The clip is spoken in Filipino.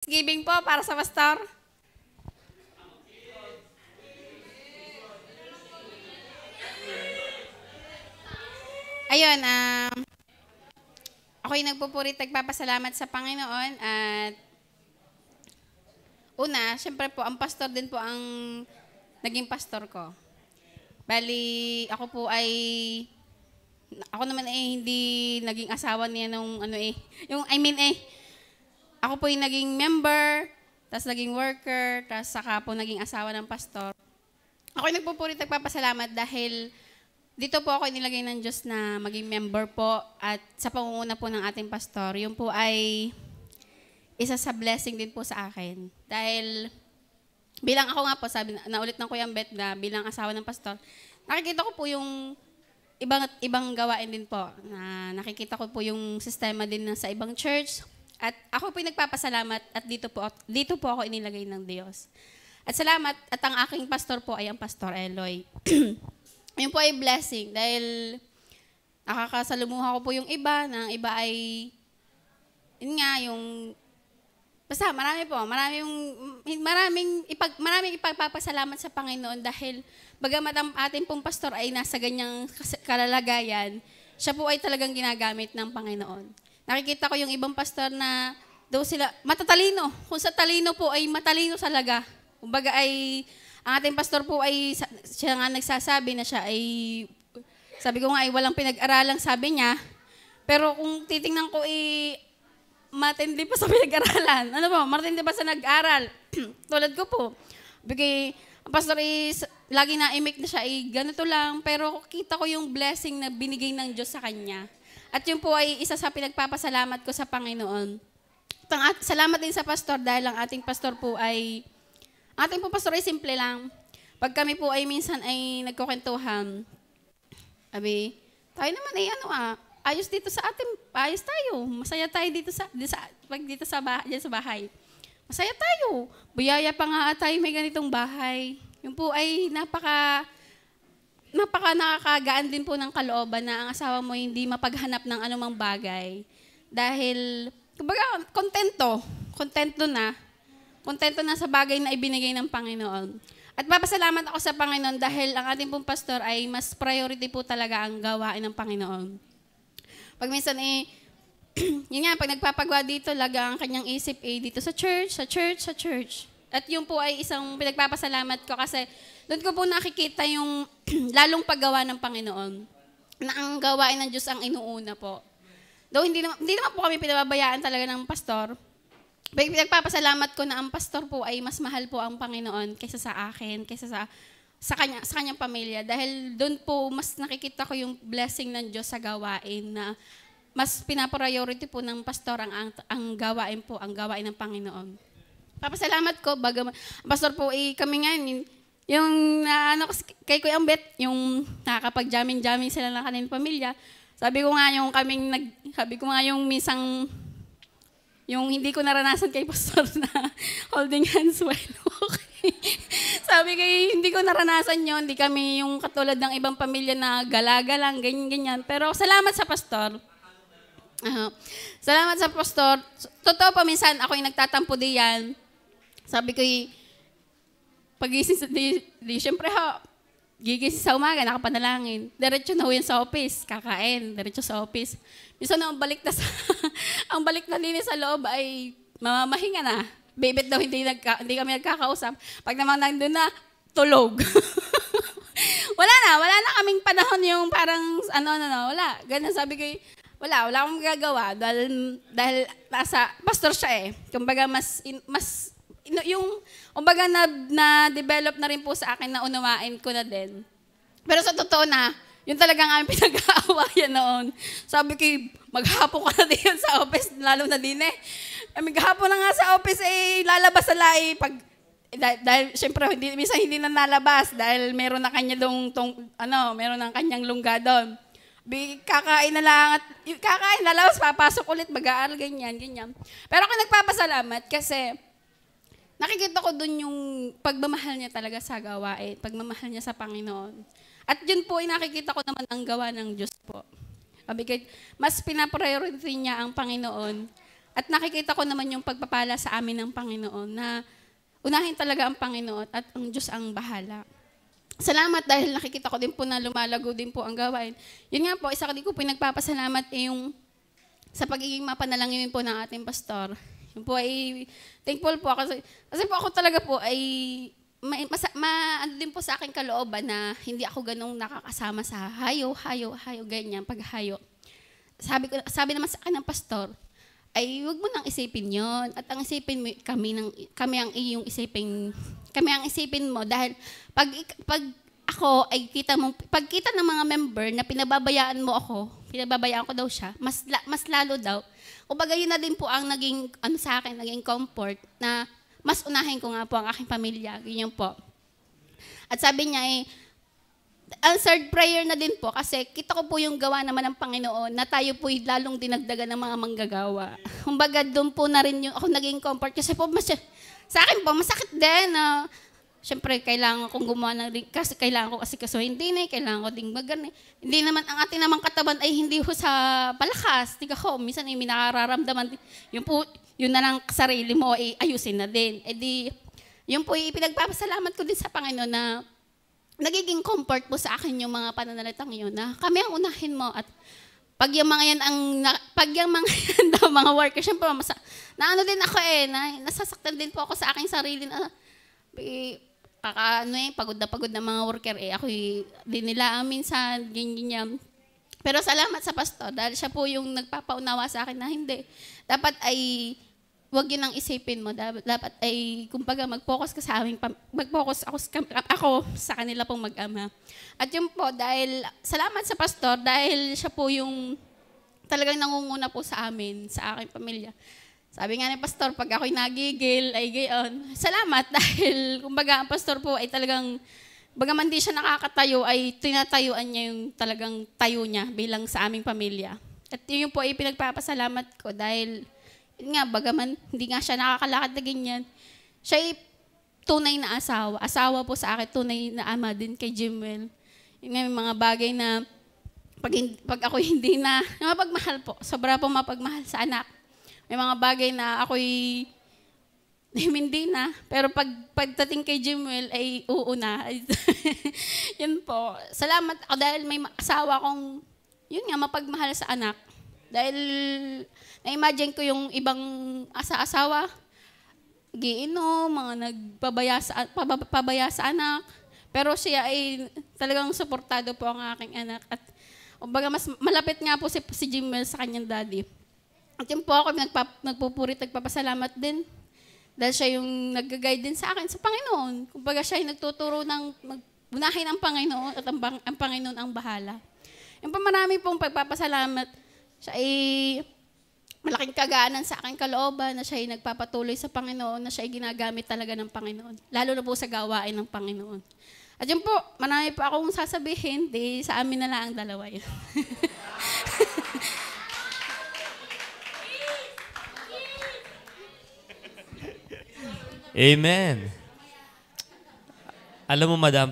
Thanksgiving po para sa pastor. Ayun, ako'y nagpupurit nagpapasalamat sa Panginoon at una, syempre po, ang pastor din po ang naging pastor ko. Bali, ako naman hindi naging asawa niya nung ako po yung naging member, tapos naging worker, tapos saka po naging asawa ng pastor. Ako'y nagpupurit nagpapasalamat dahil dito po ako inilagay ng Diyos na maging member po at sa pangunguna po ng ating pastor, yun po ay isa sa blessing din po sa akin. Dahil bilang ako nga po, sabi na ulit ng Kuya Bet na bilang asawa ng pastor, nakikita ko po yung ibang gawain din po. Na nakikita ko po yung sistema din sa ibang church. At ako po yung nagpapasalamat at dito po ako inilagay ng Diyos. At salamat at ang aking pastor po ay ang Pastor Eloy. Yun po ay blessing dahil nakakasalumuha ko po yung iba, na iba ay, yun nga, yung, basta maraming ipagpapasalamat sa Panginoon dahil bagamat ang ating pong pastor ay nasa ganyang kalalagayan, siya po ay talagang ginagamit ng Panginoon. Nakikita ko yung ibang pastor na daw sila matatalino. Kung sa talino po ay matalino talaga. Kumbaga ay ang ating pastor po ay, siya nga nagsasabi na siya ay, sabi ko nga ay walang pinag-aralang sabi niya, pero kung titingnan ko matindi pa sa pinag-aralan. Ano po, matindi pa sa nag-aral. Tulad ko po. Ang pastor is, lagi na-imik na siya ay ganito lang, pero kita ko yung blessing na binigay ng Diyos sa kanya. At yun po ay isa sa pinagpapasalamat ko sa Panginoon. Salamat din sa pastor dahil ang ating pastor po ay, ating po pastor ay simple lang. Pag kami po ay minsan ay nagkukwentuhan, tayo naman ay ayos dito sa atin, ayos tayo. Masaya tayo dito sa bahay. Masaya tayo. Buyaya pa nga tayo may ganitong bahay. Yung po ay napaka nakakagaan din po ng kalooban na ang asawa mo hindi mapaghanap ng anumang bagay. Dahil, kumbaga, kontento na sa bagay na ibinigay ng Panginoon. At papasalamat ako sa Panginoon dahil ang ating pong pastor ay mas priority po talaga ang gawain ng Panginoon. Pag minsan yun nga, pag nagpapagawa dito, laga ang kanyang isip dito sa church. At yun po ay isang pinagpapasalamat ko kasi doon ko po nakikita yung lalong paggawa ng Panginoon na ang gawain ng Diyos ang inuuna po. Though hindi naman po kami pinababayaan talaga ng pastor. Pinagpapasalamat ko na ang pastor po ay mas mahal po ang Panginoon kaysa sa akin, kaysa sa kanyang pamilya. Dahil doon po mas nakikita ko yung blessing ng Diyos sa gawain na mas pinapriority po ng pastor ang gawain ng Panginoon. Papasalamat ko, ang pastor po kami ngayon, yung kay Kuya Bet, yung nakakapag-jamming sila ng kanilang pamilya. Sabi ko nga yung misang, yung hindi ko naranasan kay pastor na holding hands while walking. Sabi ko, hindi ko naranasan yun. Hindi kami yung katulad ng ibang pamilya na galaga lang, ganyan. Pero salamat sa pastor. Salamat sa pastor. Totoo pa, minsan ako yung nagtatampo diyan. Sabi ko, pagising siyempre gigising sa umaga, nakapanalangin. Diretso na yan sa office, kakain, diretso sa office. Minsan ang balik na din sa loob ay mamamahinga na. Bebet daw hindi kami nagkakausap. Pag naman nandun na, tulog. wala na kaming panahon yung parang wala. Ganun sabi ko, wala akong magagawa dahil nasa pastor siya Kumbaga kumbaga na-develop na rin po sa akin na unawain ko na din. Pero sa totoo na, yun talagang aming pinag-aawayan noon. Sabi ko, maghapon ka na din sa office, lalo na din maghapon na nga sa office, lalabas na lai. Dahil syempre, minsan hindi na nalabas dahil meron na kanya meron na kanyang lungga doon. Kakain na lang lalabas, papasok ulit, mag-aaral, ganyan. Pero ako nagpapasalamat kasi nakikita ko dun yung pagmamahal niya talaga sa gawain, pagmamahal niya sa Panginoon. At yun po ay nakikita ko naman ang gawa ng Diyos po. Mas pinapriority niya ang Panginoon At nakikita ko naman yung pagpapala sa amin ng Panginoon na unahin talaga ang Panginoon at ang Diyos ang bahala. Salamat dahil nakikita ko din po na lumalago din po ang gawain. Yun nga po, isa ko din po pinagpapasalamat yung sa pagiging mapanalangin po ng ating pastor. Yun po ay thankful po ako. Kasi po ako talaga po ay ano din po sa aking kalooban na hindi ako ganong nakakasama sa hayo, ganyan, paghayo. Sabi naman sa akin ng pastor, ay wag mo nang isipin yon at ang isipin mo kami ang isipin mo dahil pag ako ay pagkita ng mga member na pinababayaan ko daw siya, mas lalo daw. Kumbaga yun na din po ang naging sa akin, naging comfort na mas unahin ko nga po ang aking pamilya, ganyan po. At sabi niya answered prayer na din po kasi kita ko po yung gawa naman ng Panginoon na tayo po lalong dinagdagan ng mga manggagawa. Kumbaga doon po na rin yung ako naging comfort kasi po sa akin po masakit din na siyempre kailangan kong gumawa ng kasi kailangan ko asikasuhin din kailangan ko ding hindi naman ang ating namang katawan ay hindi ho sa palakas. Tiga ko minsan ay minararamdaman yun na lang sarili mo ay ayusin na din. Yun po ipinagpapasalamat ko din sa Panginoon na nagiging comfort po sa akin yung mga pananalitang yun na kami ang unahin mo at pag yung mga yan daw mga workers, syempre naano din ako nasasaktan din po ako sa aking sarili na pagod na mga worker ako din nila minsan ganyan. Pero salamat sa pastor dahil siya po yung nagpapaunawa sa akin na hindi dapat ay wag yun ang isipin mo. Dapat ay, kumbaga, mag-focus ako sa kanila pong mag-ama. At yun po, dahil, salamat sa pastor, dahil siya po yung talagang nangunguna po sa amin, sa aking pamilya. Sabi nga ni pastor, pag ako'y nagigil, ay gayon. Salamat dahil, kumbaga, ang pastor po ay talagang, bagaman di siya nakakatayo, ay tinatayuan niya yung talagang tayo niya bilang sa aming pamilya. At yun po ay pinagpapasalamat ko dahil, nga, bagaman hindi nga siya nakakalakad na ganyan, siya ay tunay na asawa. Asawa po sa akin, tunay na ama din kay Jimwell. Yung nga, mga bagay na pag ako hindi na mapagmahal po, sobra po mapagmahal sa anak. May mga bagay na ako'y hindi na, pero pagdating kay Jimwell ay uuna. Yun po. Salamat ako dahil may asawa kong, yun nga, mapagmahal sa anak. Dahil na-imagine ko yung ibang asawa, giinom, mga nagpabaya sa anak. Pero siya ay talagang suportado po ang aking anak. At kumbaga mas malapit nga po si Jimwell sa kanyang daddy. At yun po ako nagpupurit, nagpapasalamat din. Dahil siya yung nag-guide din sa akin sa Panginoon. Kumbaga siya yung nagtuturo ng unahin ang Panginoon at ang Panginoon ang bahala. Yung pa marami pong pagpapasalamat. Siya ay malaking kagaanan sa aking kalooban na siya ay nagpapatuloy sa Panginoon, na siya ay ginagamit talaga ng Panginoon. Lalo na po sa gawain ng Panginoon. At yun po, marami pa akong sasabihin, di sa amin na lang ang dalawa yun. Amen. Alam mo, Madam,